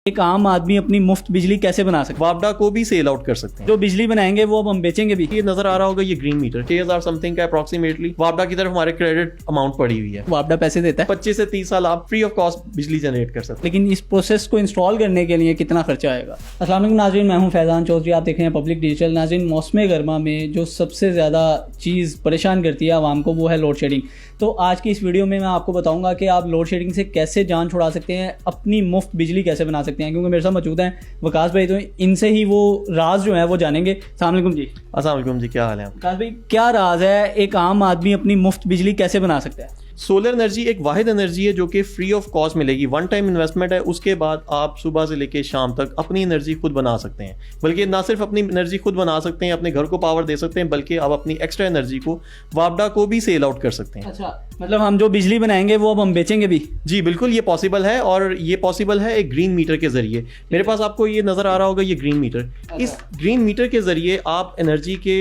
एक आम आदमी अपनी मुफ्त बिजली कैसे बना सकता है? वापडा को भी सेल आउट कर सकते हैं। जो बिजली बनाएंगे वो अब हम बेचेंगे भी। ये नजर आ रहा होगा, ये ग्रीन मीटर 6000 समथिंग का अप्रोक्सीमेटली वापडा की तरफ हमारे क्रेडिट अमाउंट पड़ी हुई है। वापडा पैसे देता है 25 से 30 साल आप फ्री ऑफ कॉस्ट बिजली जनरेट कर सकते हैं। लेकिन इस प्रोसेस को इंस्टॉल करने के लिए कितना खर्चा आएगा? अस्सलाम वालेकुम नाज़रीन, मैं हूं फैज़ान चौधरी, आप देख रहे हैं पब्लिक डिजिटल। नाज़रीन, मौसम गर्मा में जो सबसे ज़्यादा चीज़ परेशान करती है आवाम को वो है लोड शेडिंग। तो आज की इस वीडियो में मैं आपको बताऊंगा कि आप लोड शेडिंग से कैसे जान छुड़ा सकते हैं, अपनी मुफ्त बिजली कैसे बना सकते हैं। क्योंकि मेरे साथ मौजूद हैं वकास भाई, तो इनसे ही वो राज जो है वो जानेंगे। अस्सलाम वालेकुम जी। अस्सलाम वालेकुम जी, क्या हाल है? वकास भाई, क्या राज है एक आम आदमी अपनी मुफ्त बिजली कैसे बना सकता है? सोलर एनर्जी एक वाहिद एनर्जी है जो कि फ्री ऑफ कॉस्ट मिलेगी। वन टाइम इन्वेस्टमेंट है, उसके बाद आप सुबह से लेकर शाम तक अपनी एनर्जी खुद बना सकते हैं। बल्कि ना सिर्फ अपनी एनर्जी खुद बना सकते हैं, अपने घर को पावर दे सकते हैं, बल्कि आप अपनी एक्स्ट्रा एनर्जी को वापडा को भी सेल आउट कर सकते हैं। अच्छा, मतलब हम जो बिजली बनाएंगे वो अब हम बेचेंगे भी? जी बिल्कुल, ये पॉसिबल है। और ये पॉसिबल है एक ग्रीन मीटर के जरिए। मेरे पास आपको ये नजर आ रहा होगा, ये ग्रीन मीटर। इस ग्रीन मीटर के जरिए आप एनर्जी के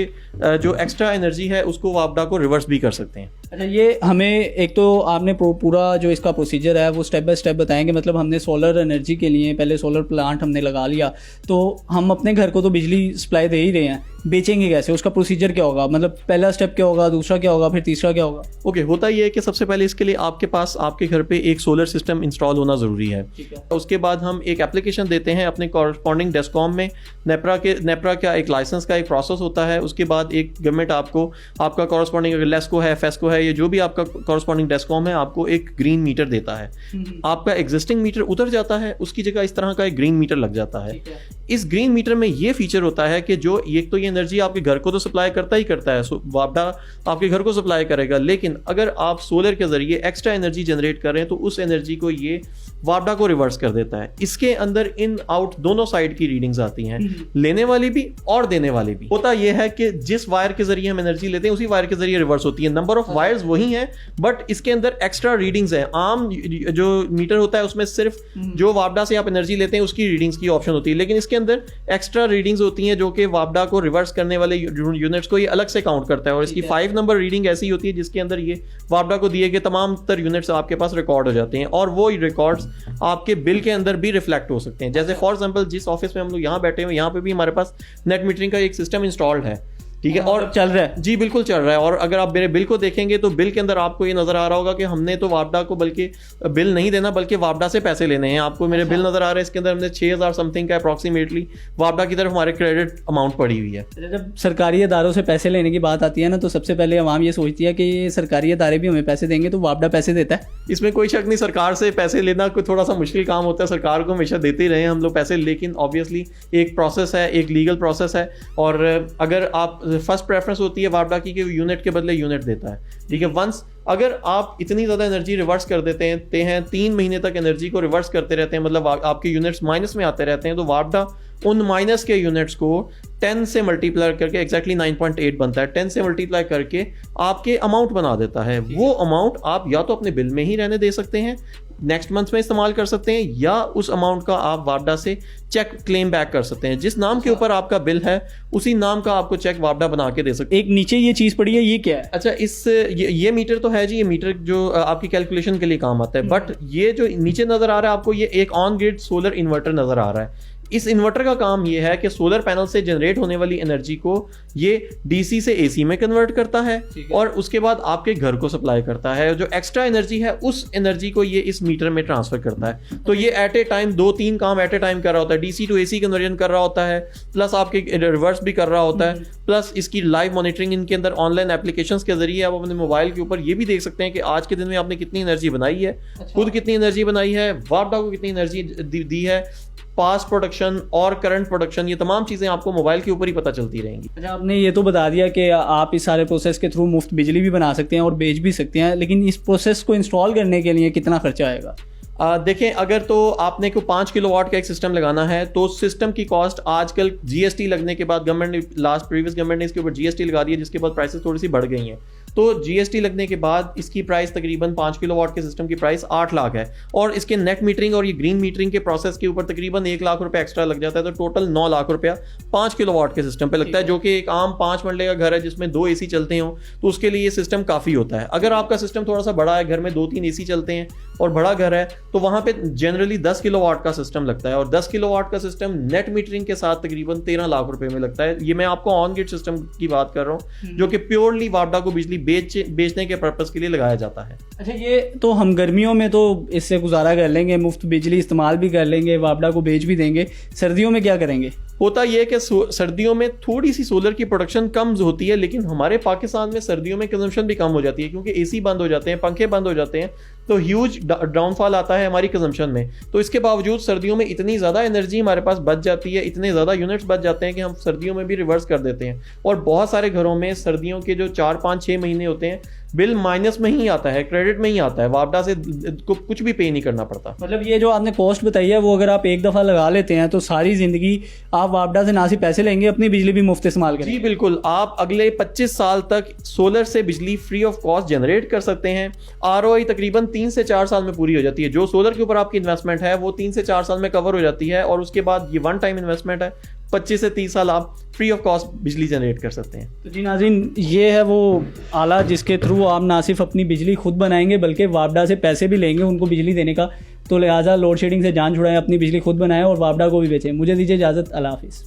जो एक्स्ट्रा एनर्जी है उसको वापडा को रिवर्स भी कर सकते हैं। अच्छा, ये हमें एक तो आपने पूरा जो इसका प्रोसीजर है वो स्टेप बाय स्टेप बताएंगे। मतलब हमने सोलर एनर्जी के लिए पहले सोलर प्लांट हमने लगा लिया, तो हम अपने घर को तो बिजली सप्लाई दे ही रहे हैं, बेचेंगे कैसे? उसका प्रोसीजर क्या होगा? मतलब पहला स्टेप क्या होगा, दूसरा क्या होगा, फिर तीसरा क्या होगा? ओके, होता ये है कि सबसे पहले इसके लिए आपके पास आपके घर पे एक सोलर सिस्टम इंस्टॉल होना ज़रूरी है। उसके बाद हम एक एप्लीकेशन देते हैं अपने कॉरस्पॉन्डिंग डेस्कॉम में। नेपरा का एक लाइसेंस का एक प्रोसेस होता है। उसके बाद एक गवर्नमेंट आपको आपका कॉरस्पॉन्डिंग, अगर लेस्को है, फेस्को है, ये जो भी आपका कॉरस्पॉन्डिंग डेस्कॉम है, आपको एक ग्रीन मीटर देता है। आपका एग्जिस्टिंग मीटर उतर जाता है, उसकी जगह इस तरह का एक ग्रीन मीटर लग जाता है। इस ग्रीन मीटर में ये फीचर होता है कि जो एक तो ये एनर्जी आपके घर को तो सप्लाई करता ही करता है, वापडा आपके घर को सप्लाई करेगा, लेकिन अगर आप सोलर के जरिए एक्स्ट्रा एनर्जी जनरेट कर रहे हैं तो उस एनर्जी को ये वापडा को रिवर्स कर देता है। इसके अंदर इन आउट दोनों साइड की रीडिंग्स आती हैं, लेने वाली भी और देने वाली भी। होता यह है कि जिस वायर के जरिए हम एनर्जी लेते हैं उसी वायर के जरिए रिवर्स होती है। नंबर ऑफ वायर्स वही हैं, बट इसके अंदर एक्स्ट्रा रीडिंग्स हैं। आम जो मीटर होता है उसमें सिर्फ जो वापडा से आप एनर्जी लेते हैं उसकी रीडिंग्स की ऑप्शन होती है, लेकिन इसके अंदर एक्स्ट्रा रीडिंग्स होती हैं जो कि वापडा को रिवर्स करने वाले यूनिट्स को ये अलग से काउंट करता है। और इसकी 5 नंबर रीडिंग ऐसी होती है जिसके अंदर ये वापडा को दिए गए तमाम तर यूनिट्स आपके पास रिकॉर्ड हो जाते हैं, और वो रिकॉर्ड्स आपके बिल के अंदर भी रिफ्लेक्ट हो सकते हैं। जैसे फॉर एग्जांपल जिस ऑफिस में हम लोग यहाँ बैठे हुए, यहाँ पे भी हमारे पास नेट मीटरिंग का एक सिस्टम इंस्टॉल्ड है, ठीक है, और चल रहा है। जी बिल्कुल चल रहा है। और अगर आप मेरे बिल को देखेंगे तो बिल के अंदर आपको ये नजर आ रहा होगा कि हमने तो वापडा को बल्कि बिल नहीं देना, बल्कि वापडा से पैसे लेने हैं। आपको मेरे बिल नजर आ रहा है, इसके अंदर हमने 6000 समथिंग का अप्रोक्सीमेटली वापडा की तरफ हमारे क्रेडिट अमाउंट पड़ी हुई है। जब सरकारी इदारों से पैसे लेने की बात आती है ना, तो सबसे पहले आवाम ये सोचती है कि ये सरकारी इदारे भी हमें पैसे देंगे, तो वापडा पैसे देता है? इसमें कोई शक नहीं, सरकार से पैसे लेना कोई थोड़ा सा मुश्किल काम होता है। सरकार को हमेशा देते ही रहे हम लोग पैसे, लेकिन ऑब्वियसली एक प्रोसेस है, एक लीगल प्रोसेस है। और अगर आप फर्स्ट प्रेफरेंस होती है वापडा की कि यूनिट के बदले यूनिट देता है, ठीक है। वंस अगर आप इतनी ज़्यादा एनर्जी रिवर्स कर देते हैं 3 महीने तक एनर्जी को रिवर्स करते रहते हैं, मतलब आपके यूनिट्स माइनस में आते रहते हैं, तो वापडा उन माइनस के यूनिट्स को 10 से मल्टीप्लाई करके, एग्जैक्टली 9.8 बनता है, 10 से मल्टीप्लाई करके आपके अमाउंट बना देता है। वो अमाउंट आप या तो अपने बिल में ही रहने दे सकते हैं, नेक्स्ट मंथ में इस्तेमाल कर सकते हैं, या उस अमाउंट का आप वापडा से चेक क्लेम बैक कर सकते हैं। जिस नाम के ऊपर आपका बिल है उसी नाम का आपको चेक वापडा बना के दे सकते हैं। एक नीचे ये चीज पड़ी है, ये क्या है? अच्छा, ये मीटर तो है जी, ये मीटर जो आपकी कैलकुलेशन के लिए काम आता है, बट ये जो नीचे नजर आ रहा है आपको, ये एक ऑन ग्रिड सोलर इन्वर्टर नजर आ रहा है। इस इन्वर्टर का काम यह है कि सोलर पैनल से जनरेट होने वाली एनर्जी को ये डीसी से एसी में कन्वर्ट करता है, और उसके बाद आपके घर को सप्लाई करता है। जो एक्स्ट्रा एनर्जी है उस एनर्जी को ये इस मीटर में ट्रांसफर करता है। तो ये एट ए टाइम 2-3 काम एट ए टाइम कर रहा होता है। डीसी टू एसी कन्वर्जन कर रहा होता है, प्लस आपके रिवर्स भी कर रहा होता है, प्लस इसकी लाइव मॉनिटरिंग इनके अंदर ऑनलाइन एप्लीकेशंस के जरिए आप अपने मोबाइल के ऊपर ये भी देख सकते हैं कि आज के दिन में आपने कितनी एनर्जी बनाई है, खुद कितनी एनर्जी बनाई है, वापडा को कितनी एनर्जी दी है, पास्ट प्रोडक्शन और करंट प्रोडक्शन, ये तमाम चीज़ें आपको मोबाइल के ऊपर ही पता चलती रहेंगी। अच्छा, आपने ये तो बता दिया कि आप इस सारे प्रोसेस के थ्रू मुफ्त बिजली भी बना सकते हैं और बेच भी सकते हैं, लेकिन इस प्रोसेस को इंस्टॉल करने के लिए कितना खर्चा आएगा? देखें, अगर तो आपने को 5 किलोवाट का एक सिस्टम लगाना है तो सिस्टम की कॉस्ट आजकल जीएसटी लगने के बाद, प्रीवियस गवर्नमेंट ने इसके ऊपर जीएसटी लगा दी है, जिसके बाद प्राइसेस थोड़ी सी बढ़ गई हैं। तो GST लगने के बाद इसकी प्राइस तकरीबन 5 किलोवाट के सिस्टम की प्राइस 8 लाख है, और इसके नेट मीटरिंग और ये ग्रीन मीटरिंग के प्रोसेस के ऊपर तकरीबन 1 लाख रुपए एक्स्ट्रा लग जाता है, तो टोटल 9 लाख रुपया 5 किलोवाट के सिस्टम पे लगता है, जो कि एक आम 5 मरले का घर है जिसमें 2 AC चलते हो तो उसके लिए ये सिस्टम काफ़ी होता है। अगर आपका सिस्टम थोड़ा सा बड़ा है, घर में 2-3 AC चलते हैं और बड़ा घर है, तो वहाँ पे जनरली 10 किलोवाट का सिस्टम लगता है, और 10 किलोवाट का सिस्टम नेट मीटरिंग के साथ तकरीबन 13 लाख रुपए में लगता है। ये मैं आपको ऑन ग्रिड सिस्टम की बात कर रहा हूँ, जो कि प्योरली वापडा को बिजली बेचने के पर्पस के लिए लगाया जाता है। अच्छा, ये तो हम गर्मियों में तो इससे गुजारा कर लेंगे, मुफ्त बिजली इस्तेमाल भी कर लेंगे, वापडा को बेच भी देंगे। सर्दियों में क्या करेंगे? होता यह है कि सर्दियों में थोड़ी सी सोलर की प्रोडक्शन कम होती है, लेकिन हमारे पाकिस्तान में सर्दियों में कंजम्पशन भी कम हो जाती है, क्योंकि AC बंद हो जाते हैं, पंखे बंद हो जाते हैं, तो ह्यूज डाउनफॉल आता है हमारी कंजम्पशन में। तो इसके बावजूद सर्दियों में इतनी ज़्यादा एनर्जी हमारे पास बच जाती है, इतने ज़्यादा यूनिट्स बच जाते हैं कि हम सर्दियों में भी रिवर्स कर देते हैं। और बहुत सारे घरों में सर्दियों के जो 4, 5, 6 महीने होते हैं, बिल माइनस में ही आता है, क्रेडिट में ही आता है, वापडा से कुछ भी पे नहीं करना पड़ता। मतलब ये जो आपने कॉस्ट बताई है, वो अगर आप एक दफ़ा लगा लेते हैं तो सारी ज़िंदगी आप वापडा से ना सिर्फ पैसे लेंगे, अपनी बिजली भी मुफ्त इस्तेमाल करेंगे। जी बिल्कुल, आप अगले 25 साल तक सोलर से बिजली फ्री ऑफ कॉस्ट जनरेट कर सकते हैं। ROI तकरीबन 3 से 4 साल में पूरी हो जाती है। जो सोलर के ऊपर आपकी इन्वेस्टमेंट है वो 3 से 4 साल में कवर हो जाती है, और उसके बाद ये 1 टाइम इन्वेस्टमेंट है। 25 से 30 साल आप फ्री ऑफ कॉस्ट बिजली जनरेट कर सकते हैं। तो जी नाज़रीन, ये है वो आला जिसके थ्रू आप ना सिर्फ अपनी बिजली खुद बनाएंगे, बल्कि वापडा से पैसे भी लेंगे उनको बिजली देने का। तो लिहाजा लोड शेडिंग से जान छुड़ाएं, अपनी बिजली खुद बनाएं और वापडा को भी बेचें। मुझे दीजिए इजाज़त, अल्लाह हाफिज़।